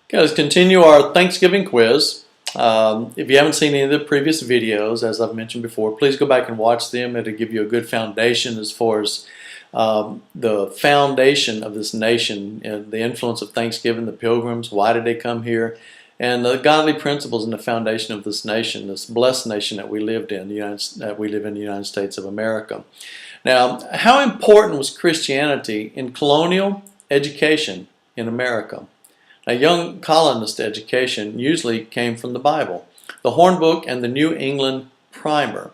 Okay, let's continue our Thanksgiving quiz. If you haven't seen any of the previous videos, as I've mentioned before, please go back and watch them. It'll give you a good foundation as far as the foundation of this nation and the influence of Thanksgiving, the Pilgrims, why did they come here, and the godly principles and the foundation of this nation, this blessed nation that we lived in, that we live in the United States of America. Now, how important was Christianity in colonial education in America? A young colonist education usually came from the Bible, the Hornbook and the New England Primer.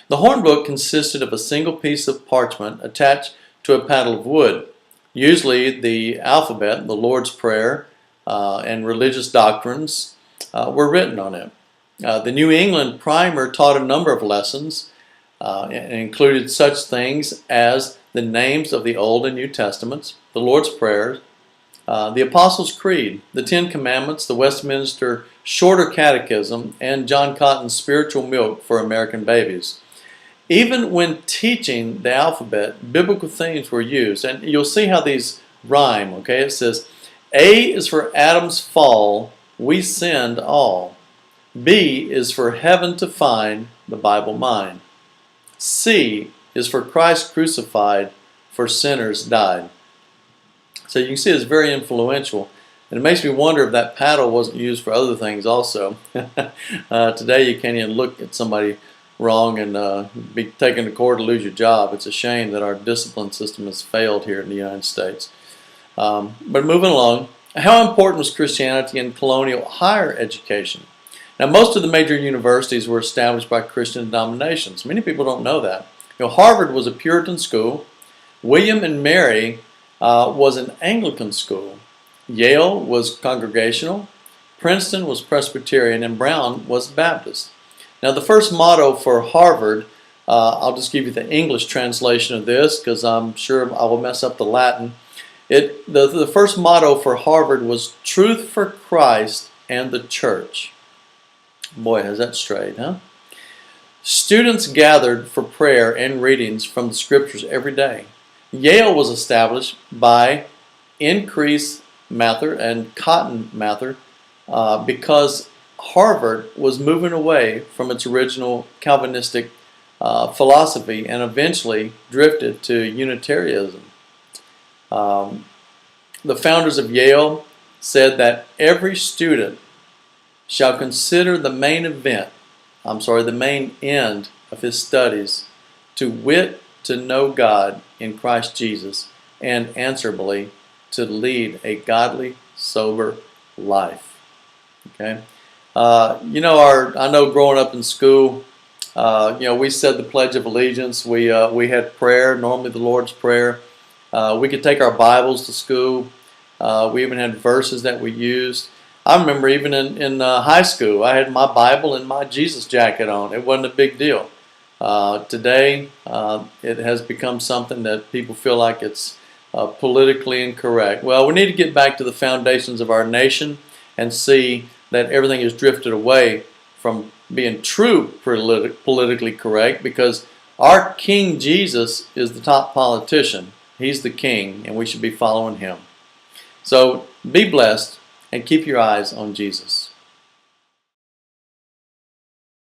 The Hornbook consisted of a single piece of parchment attached to a paddle of wood. Usually the alphabet, the Lord's Prayer, and religious doctrines were written on it. The New England Primer taught a number of lessons and included such things as the names of the Old and New Testaments, the Lord's Prayer, the Apostles' Creed, the Ten Commandments, the Westminster Shorter Catechism, and John Cotton's Spiritual Milk for American Babies. Even when teaching the alphabet, biblical themes were used, and you'll see how these rhyme, okay? It says, A is for Adam's fall, we sinned all. B is for heaven to find, the Bible mine. C is for Christ crucified, for sinners died. So you can see it's very influential. And it makes me wonder if that paddle wasn't used for other things also. Today you can't even look at somebody wrong and be taken to court to lose your job. It's a shame that our discipline system has failed here in the United States. But moving along, how important was Christianity in colonial higher education? Now, most of the major universities were established by Christian denominations. Many people don't know that. Harvard was a Puritan school. William and Mary was an Anglican school. Yale was Congregational. Princeton was Presbyterian, and Brown was Baptist. Now, the first motto for Harvard, I'll just give you the English translation of this because I'm sure I will mess up the Latin. The first motto for Harvard was Truth for Christ and the Church. Boy, has that strayed, huh? Students gathered for prayer and readings from the scriptures every day. Yale was established by Increase Mather and Cotton Mather because Harvard was moving away from its original Calvinistic philosophy and eventually drifted to Unitarianism. The founders of Yale said that every student shall consider the main end of his studies, to wit, to know God in Christ Jesus, and answerably to lead a godly, sober life. Okay, I know growing up in school, we said the Pledge of Allegiance. We had prayer, normally the Lord's Prayer. We could take our Bibles to school. We even had verses that we used. I remember even in high school, I had my Bible and my Jesus jacket on. It wasn't a big deal. Today, it has become something that people feel like it's politically incorrect. Well, we need to get back to the foundations of our nation and see that everything has drifted away from being true politically correct, because our King Jesus is the top politician. He's the king, and we should be following him. So be blessed and keep your eyes on Jesus.